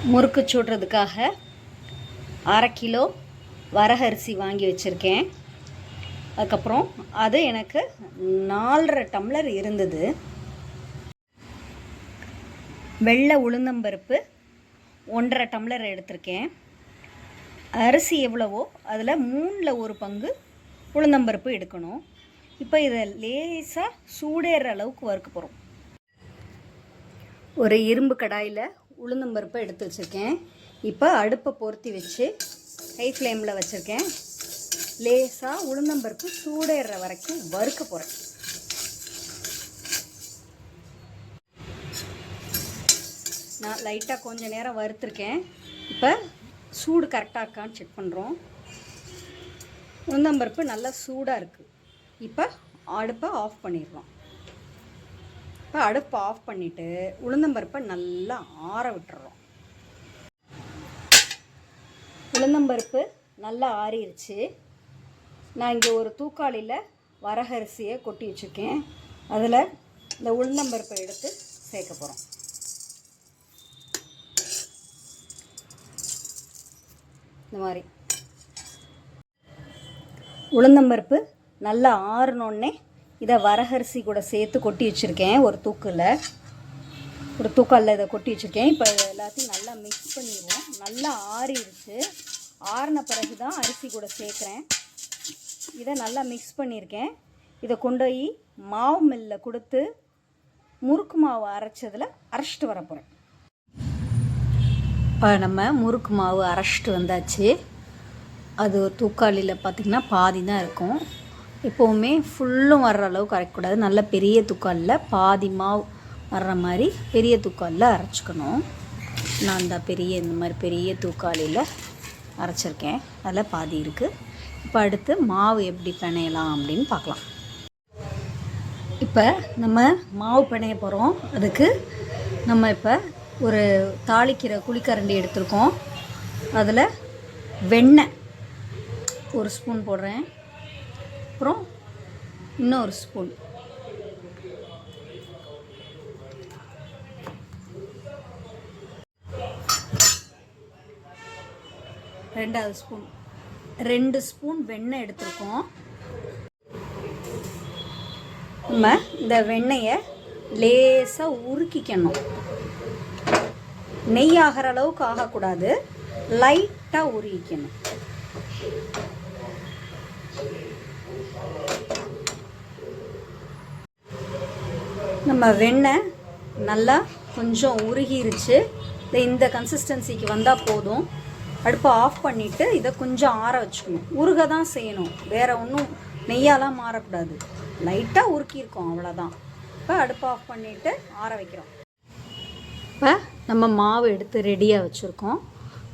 முறுக்கு சுடுறதுக்காக 1/2 கிலோ வரகரிசி வாங்கி வச்சுருக்கேன். அதுக்கப்புறம் அது எனக்கு 4.5 டம்ளர் இருந்தது. வெள்ளை உளுந்தம்பருப்பு 1.5 டம்ளர் எடுத்திருக்கேன். அரிசி எவ்வளவோ அதில் 3ல் 1 பங்கு உளுந்தம்பருப்பு எடுக்கணும். இப்போ இதை லேசாக சூடேற அளவுக்கு வறுக்க போகிறோம். ஒரு இரும்பு கடாயில் உளுந்தம்பருப்பை எடுத்து வச்சுருக்கேன். இப்போ அடுப்பை பொருத்தி வச்சு ஹை ஃப்ளேமில் வச்சுருக்கேன். லேசாக உளுந்தம்பருப்பு சூடேற வரைக்கும் வறுக்க போகிறேன். நான் லைட்டாக கொஞ்சம் நேரம் வறுத்துருக்கேன். இப்போ சூடு கரெக்டாக இருக்கான்னு செக் பண்ணுறோம். உளுந்தம்பருப்பு நல்லா சூடாக இருக்குது. இப்போ அடுப்பை ஆஃப் பண்ணிடுறோம். இப்போ அடுப்பை ஆஃப் பண்ணிவிட்டு உளுந்தம்பருப்பை நல்லா ஆற விட்டுறோம். உளுந்தம்பருப்பு நல்லா ஆறிடுச்சு. நான் இங்கே ஒரு தூக்காளியில் வரகரிசியை கொட்டி வச்சுருக்கேன். அதில் இந்த உளுந்தம்பருப்பை எடுத்து சேர்க்க போகிறோம். இந்த மாதிரி உளுந்தம்பருப்பு நல்லா ஆறினோடனே இதை வரகரிசி கூட சேர்த்து கொட்டி வச்சுருக்கேன். ஒரு தூக்காலில் இதை கொட்டி வச்சுருக்கேன். இப்போ எல்லாத்தையும் நல்லா மிக்ஸ் பண்ணிடுவோம். நல்லா ஆறிடுச்சு. ஆறின பிறகு தான் அரிசி கூட சேர்க்குறேன். இதை நல்லா மிக்ஸ் பண்ணியிருக்கேன். இதை கொண்டு போய் மாவு மில்லில் கொடுத்து முறுக்கு மாவு அரைச்சிட்டு வர போகிறேன். இப்போ நம்ம முறுக்கு மாவு அரைச்சிட்டு வந்தாச்சு. அது ஒரு தூக்காளியில் பார்த்திங்கன்னா பாதி தான் இருக்கும். எப்போவுமே ஃபுல்லும் வர்ற அளவுக்கு அரைக்கக்கூடாது. நல்ல பெரிய தூக்காலில் பாதி மாவு வர்ற மாதிரி பெரிய தூக்காலில் அரைச்சிக்கணும். நான் இந்த மாதிரி பெரிய தூக்காளியில் அரைச்சிருக்கேன். அதில் பாதி இருக்குது. இப்போ அடுத்து மாவு எப்படி பிணையலாம் அப்படின்னு பார்க்கலாம். இப்போ நம்ம மாவு பிணைய போகிறோம். அதுக்கு நம்ம இப்போ ஒரு தாளிக்கிற குழிக்கரண்டி எடுத்துருக்கோம். அதில் வெண்ணெய் 1 ஸ்பூன் போடுறேன். அப்புறம் இன்னொரு ஸ்பூன், ரெண்டாவது ஸ்பூன், 2 ஸ்பூன் வெண்ணெய் எடுத்துருக்கோம். நம்ம இந்த வெண்ணெயை லேசாக உருக்கிக்கணும். நெய் ஆகிற அளவுக்கு ஆகக்கூடாது, லைட்டாக உருக்கிக்கணும். நம்ம வெண்ணெய் நல்லா கொஞ்சம் உருகிருச்சு. இந்த கன்சிஸ்டன்சிக்கு வந்தால் போதும். அடுப்பை ஆஃப் பண்ணிவிட்டு இதை கொஞ்சம் ஆற வச்சுக்கணும். உருக தான் செய்யணும், வேறு ஒன்றும் நெய்யாலாம் மாறக்கூடாது. லைட்டாக உருக்கியிருக்கோம், அவ்வளோதான். இப்போ அடுப்பை ஆஃப் பண்ணிவிட்டு ஆற வைக்கிறோம். இப்போ நம்ம மாவு எடுத்து ரெடியாக வச்சுருக்கோம்.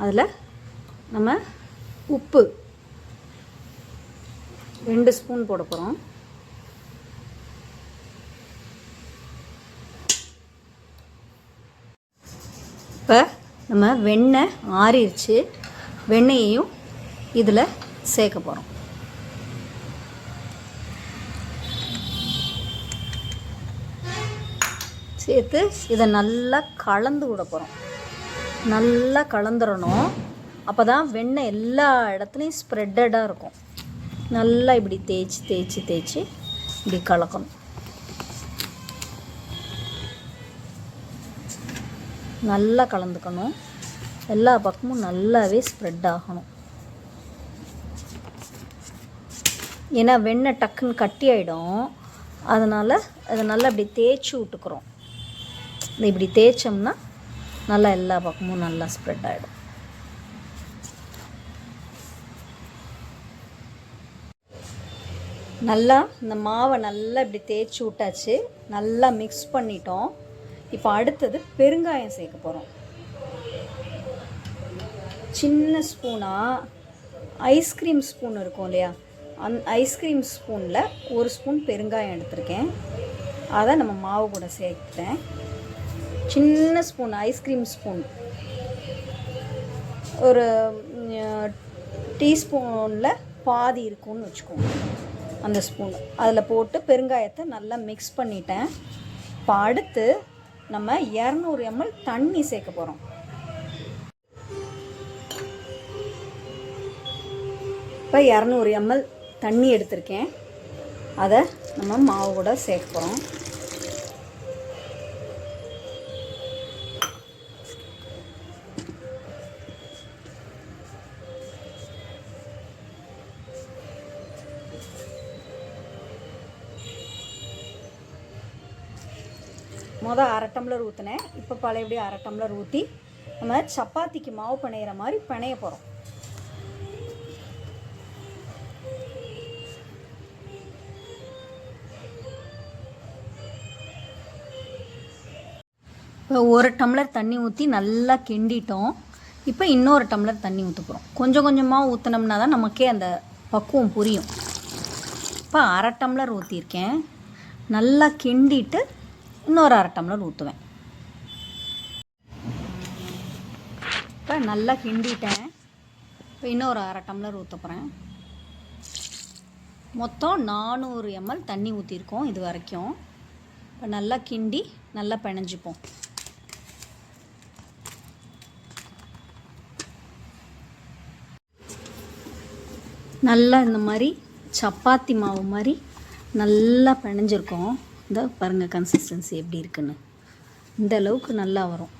அதில் நம்ம உப்பு 2 ஸ்பூன் போட போகிறோம். இப்போ நம்ம வெண்ணெய் ஆறிடுச்சு. வெண்ணெயையும் இதில் சேர்க்க போகிறோம். சேர்த்து இதை நல்லா கலந்து விட போகிறோம். நல்லா கலந்துடணும். அப்போ தான் வெண்ணெய் எல்லா இடத்துலையும் ஸ்ப்ரெட்டடாக இருக்கும். நல்லா இப்படி தேய்ச்சி இப்படி கலக்கணும். நல்லா கலந்துக்கணும். எல்லா பக்கமும் நல்லாவே ஸ்ப்ரெட் ஆகணும். ஏன்னா வெண்ணெய் டக்குன்னு கட்டி ஆகிடும். அதனால் அதை நல்லா இப்படி தேய்ச்சி விட்டுக்கிறோம். இப்படி தேய்ச்சோம்னா நல்லா எல்லா பக்கமும் நல்லா ஸ்ப்ரெட் ஆகிடும். நல்லா இந்த மாவை நல்லா இப்படி தேய்ச்சி விட்டாச்சு. நல்லா மிக்ஸ் பண்ணிட்டோம். இப்போ அடுத்தது பெருங்காயம் சேர்க்க போகிறோம். சின்ன ஸ்பூனாக ஐஸ்கிரீம் ஸ்பூன் இருக்கும் இல்லையா, ஐஸ்கிரீம் ஸ்பூனில் 1 ஸ்பூன் பெருங்காயம் எடுத்திருக்கேன். அதை நம்ம மாவு கூட சேர்த்துட்டேன். சின்ன ஸ்பூன் ஐஸ்கிரீம் ஸ்பூன், ஒரு டீஸ்பூனில் பாதி இருக்கும்னு வச்சுக்கோங்க. அந்த ஸ்பூன் அதில் போட்டு பெருங்காயத்தை நல்லா மிக்ஸ் பண்ணிட்டேன். இப்போ அடுத்து நம்ம 200 ml தண்ணி சேர்க்க போகிறோம். இப்போ 200 ml தண்ணி எடுத்திருக்கேன். அதை நம்ம மாவு கூட சேர்க்க போகிறோம். மொதல் 1/2 டம்ளர் ஊற்றினேன். இப்போ பழையபடி 1/2 டம்ளர் ஊற்றி நம்ம சப்பாத்திக்கு மாவு பிணையிற மாதிரி பிணைய போகிறோம். இப்போ 1 டம்ளர் தண்ணி ஊற்றி நல்லா கிண்டிட்டோம். இப்போ இன்னொரு டம்ளர் தண்ணி ஊற்ற போகிறோம். கொஞ்சம் கொஞ்சமாக ஊற்றினோம்னா தான் நமக்கே அந்த பக்குவம் புரியும். இப்போ 1/2 டம்ளர் ஊற்றிருக்கேன். நல்லா கிண்டிட்டு இன்னொரு 1/2 டம்ளர் ஊற்றுவேன். இப்போ நல்லா கிண்டிட்டேன். இப்போ இன்னொரு 1/2 டம்ளர் ஊற்ற போகிறேன். மொத்தம் 400 ml தண்ணி ஊற்றிருக்கோம் இது வரைக்கும். இப்போ நல்லா கிண்டி நல்லா பிணைஞ்சிப்போம். நல்லா இந்த மாதிரி சப்பாத்தி மாவு மாதிரி நல்லா பிணைஞ்சிருக்கோம். இந்த பாருங்கள் கன்சிஸ்டன்சி எப்படி இருக்குன்னு. இந்த அளவுக்கு நல்லா வரும்.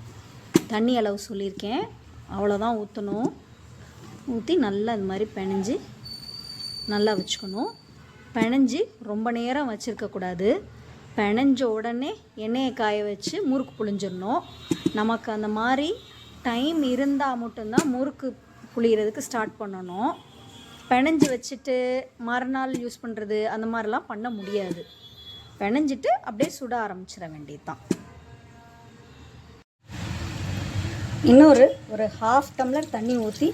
தண்ணி அளவு சொல்லியிருக்கேன், அவ்வளோதான் ஊற்றணும். ஊற்றி நல்லா இந்த மாதிரி பிணைஞ்சி நல்லா வச்சுக்கணும். பிணைஞ்சி ரொம்ப நேரம் வச்சுருக்கக்கூடாது. பிணைஞ்ச உடனே எண்ணெயை காய வச்சு முறுக்கு புழிஞ்சிடணும். நமக்கு அந்த மாதிரி டைம் இருந்தால் மட்டும்தான் முறுக்கு புழியறதுக்கு ஸ்டார்ட் பண்ணணும். பிணைஞ்சி வச்சுட்டு மறுநாள் யூஸ் பண்ணுறது அந்த மாதிரிலாம் பண்ண முடியாது. பிணைஞ்சிட்டு அப்படியே சுட ஆரம்பிச்சிட வேண்டியது தான். இன்னொரு 1/2 டம்ளர் தண்ணி ஊற்றி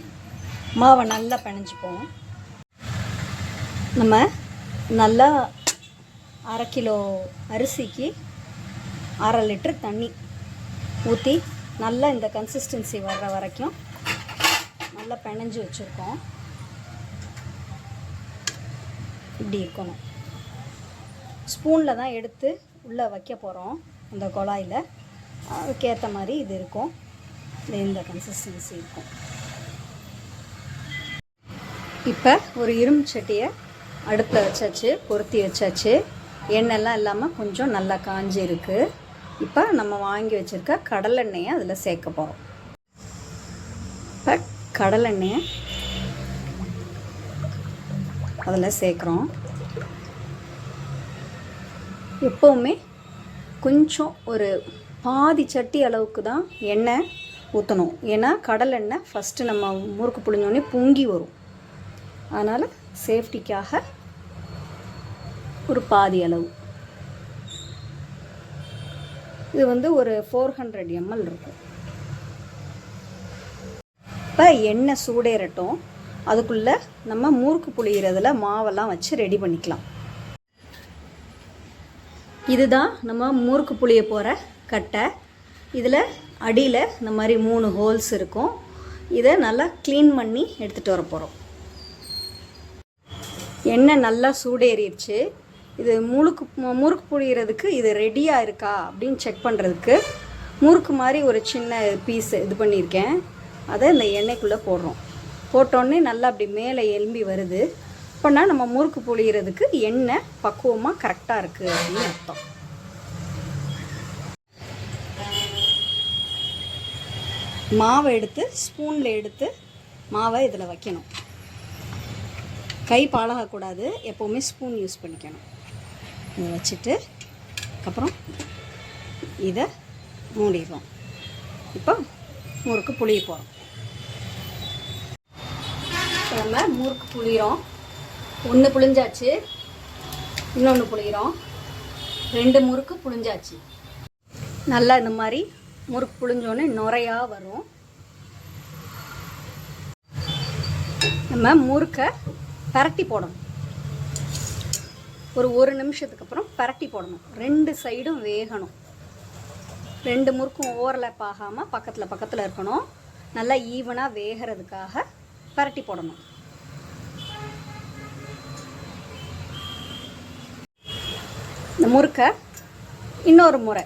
மாவை நல்லா பிணைஞ்சிப்போம். நம்ம நல்லா 1/2 கிலோ அரிசிக்கு 1/2 லிட்டர் தண்ணி ஊற்றி நல்லா இந்த கன்சிஸ்டன்சி வர்ற வரைக்கும் நல்லா பிணைஞ்சி வச்சுருக்கோம். இப்படி இருக்கணும். ஸ்பூனில் தான் எடுத்து உள்ளே வைக்க போகிறோம் அந்த குழாயில். அதுக்கேற்ற மாதிரி இது இருக்கும். இந்த கன்சிஸ்டன்சி இருக்கும். இப்போ ஒரு இரும்பு சட்டியை அடுப்பில் வச்சாச்சு, பொருத்தி வச்சாச்சு. எண்ணெய்லாம் இல்லாமல் கொஞ்சம் நல்லா காஞ்சி இருக்குது. இப்போ நம்ம வாங்கி வச்சுருக்க கடலெண்ணெயை அதில் சேர்க்க போகிறோம். இப்போ கடலெண்ணெயை அதில் சேர்க்குறோம். எப்போவுமே கொஞ்சம் ஒரு பாதி சட்டி அளவுக்கு தான் எண்ணெய் ஊற்றணும். ஏன்னா கடலெண்ணெய் ஃபஸ்ட்டு நம்ம முறுக்கு புழிஞ்சோடனே பொங்கி வரும். அதனால் சேஃப்டிக்காக ஒரு பாதி அளவு. இது ஒரு 400 ml இருக்கும். இப்போ எண்ணெய் சூடேறட்டும். அதுக்குள்ளே நம்ம முறுக்கு புழியறதுல மாவெல்லாம் வச்சு ரெடி பண்ணிக்கலாம். இதுதான் நம்ம முறுக்கு புழிய போகிற கட்டை. இதில் அடியில் இந்த மாதிரி 3 ஹோல்ஸ் இருக்கும். இதை நல்லா க்ளீன் பண்ணி எடுத்துகிட்டு வர போகிறோம். எண்ணெய் நல்லா சூடேறிடுச்சு. இது முறுக்கு புழியறதுக்கு இது ரெடியாக இருக்கா அப்படின்னு செக் பண்ணுறதுக்கு முறுக்கு மாதிரி ஒரு சின்ன பீஸ் இது பண்ணியிருக்கேன். அதை இந்த எண்ணெய்க்குள்ளே போடுறோம். போட்டோடனே நல்லா அப்படி மேலே எலும்பி வருது. அப்போனா நம்ம முறுக்கு புழியறதுக்கு எண்ணெய் பக்குவமாக கரெக்டாக இருக்குது அப்படின்னு அர்த்தம். மாவை எடுத்து ஸ்பூனில் எடுத்து மாவை இதில் வைக்கணும். கை பாழாகக்கூடாது. எப்போவுமே ஸ்பூன் யூஸ் பண்ணிக்கணும். இதை வச்சுட்டு அப்புறம் இதை மூடிடுவோம். இப்போ முறுக்கு புழிய போகிறோம். நம்ம முறுக்கு புழிகிறோம். 1 புழிஞ்சாச்சு, இன்னொன்று புழிகிறோம். 2 முறுக்கு புழிஞ்சாச்சு. நல்லா இந்த மாதிரி முறுக்கு புழிஞ்சோன்னே நுரையா வரும். நம்ம முறுக்கை பரட்டி போடணும். ஒரு 1 நிமிஷத்துக்கு அப்புறம் பரட்டி போடணும். 2 சைடும் வேகணும். 2 முறுக்கும் ஓவர்லேப் ஆகாமல் பக்கத்தில் பக்கத்தில் இருக்கணும். நல்லா ஈவனாக வேகிறதுக்காக பரட்டி போடணும். இந்த முறுக்கை இன்னொரு முறை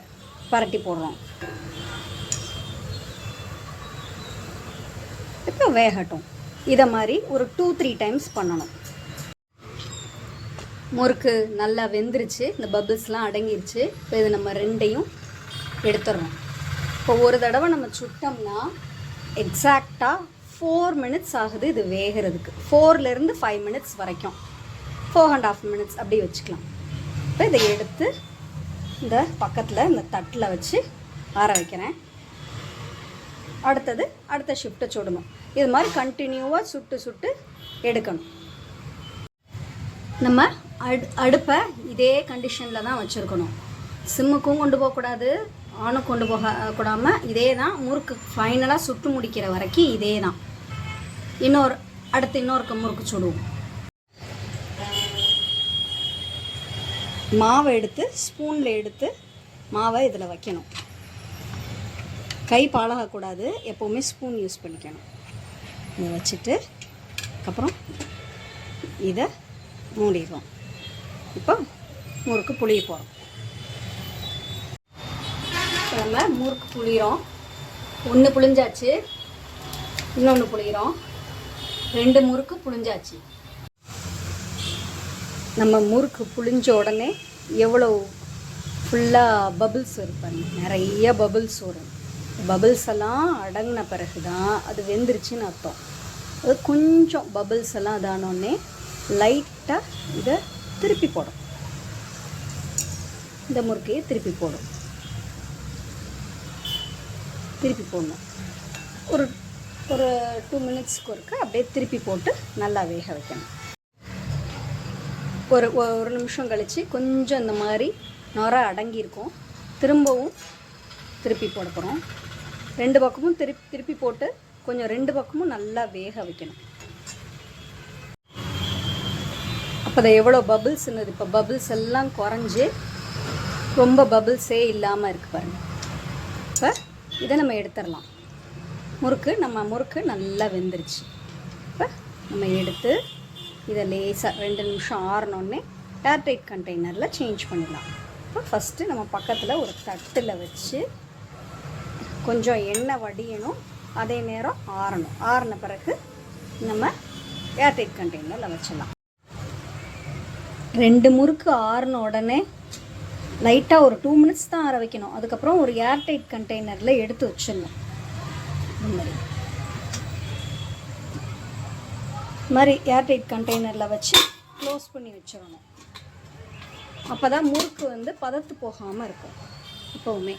பரட்டி போடுறோம். இப்போ வேகட்டும். இதை மாதிரி ஒரு 2-3 டைம்ஸ் பண்ணணும். முறுக்கு நல்லா வெந்துருச்சு, இந்த பபிள்ஸ்லாம் அடங்கிருச்சு. இப்போ இது நம்ம ரெண்டையும் எடுத்துடணும். இப்போ ஒரு தடவை நம்ம சுட்டோம்னா எக்ஸாக்டாக 4 மினிட்ஸ் ஆகுது இது வேகிறதுக்கு. 4லேருந்து 5 மினிட்ஸ் வரைக்கும், 4.5 மினிட்ஸ் அப்படி வச்சுக்கலாம். இப்போ இதை எடுத்து இந்த பக்கத்தில் இந்த தட்டில் வச்சு ஆற வைக்கிறேன். அடுத்த ஷிஃப்ட்டை சுடணும். இது மாதிரி கண்டினியூவாக சுட்டு எடுக்கணும். நம்ம அடுப்பை இதே கண்டிஷனில் தான் வச்சுருக்கணும். சிம்முக்கும் கொண்டு போகக்கூடாது, ஆனும் கொண்டு போகக்கூடாமல் இதே தான். முறுக்கு ஃபைனலாக சுட்டு முடிக்கிற வரைக்கும் இதே தான். இன்னொரு முறுக்கு சுடுவோம். மாவை எடுத்து ஸ்பூனில் எடுத்து மாவை இதில் வைக்கணும். கை பாழாகக்கூடாது, எப்போவுமே ஸ்பூன் யூஸ் பண்ணிக்கணும். இதை வச்சுட்டு அப்புறம் இதை மூடிடுவோம். இப்போ முறுக்கு புளிய போகிறோம். நம்ம முறுக்கு புளிகிறோம். ஒன்று புளிஞ்சாச்சு, இன்னொன்று புளிகிறோம். 2 முறுக்கு புளிஞ்சாச்சு. நம்ம முறுக்கு புளிஞ்ச உடனே எவ்வளோ ஃபுல்லாக பபிள்ஸ் இருப்பாங்க, நிறைய பபிள்ஸ் வரும். பபிள்ஸ் எல்லாம் அடங்கின பிறகு தான் அது வெந்துருச்சுன்னு அர்த்தம். அது கொஞ்சம் பபிள்ஸ் எல்லாம் இதானோடனே லைட்டாக இதை திருப்பி போடும். இந்த முறுக்கையை திருப்பி போடணும். ஒரு 2 மினிட்ஸ்க்கு ஒருக்க அப்படியே திருப்பி போட்டு நல்லா வேக வைக்கணும். ஒரு நிமிஷம் கழித்து கொஞ்சம் இந்த மாதிரி நொர அடங்கியிருக்கும். திரும்பவும் திருப்பி போட போகிறோம். 2 பக்கமும் திருப்பி போட்டு கொஞ்சம் 2 பக்கமும் நல்லா வேக வைக்கணும். அப்போ தான் எவ்வளோ பபிள்ஸ்ன்னு, இப்போ பபிள்ஸ் எல்லாம் குறைஞ்சி ரொம்ப பபிள்ஸே இல்லாமல் இருக்குது பாருங்கள். இப்போ இதை நம்ம எடுத்துடலாம். நம்ம முறுக்கு நல்லா வெந்துருச்சு. இப்போ நம்ம எடுத்து இதை லேசாக 2 நிமிஷம் ஆறினோடனே ஏர்டைட் கண்டெய்னரில் சேஞ்ச் பண்ணிடலாம். இப்போ ஃபஸ்ட்டு நம்ம பக்கத்தில் ஒரு தட்டில் வச்சு கொஞ்சம் எண்ணெய் வடியணும், அதே நேரம் ஆறணும். ஆறின பிறகு நம்ம ஏர்டைட் கண்டெய்னரில் வச்சிடலாம். 2 முறுக்கு ஆறின உடனே லைட்டாக ஒரு 2 மினிட்ஸ் தான் ஆற வைக்கணும். அதுக்கப்புறம் ஒரு ஏர்டைட் கண்டெய்னரில் எடுத்து வச்சிடணும். இந்த மாதிரி ஏர்டைட் கண்டெய்னரில் வச்சு க்ளோஸ் பண்ணி வச்சிடணும். அப்போ தான் முறுக்கு பதத்து போகாமல் இருக்கும் எப்போவுமே.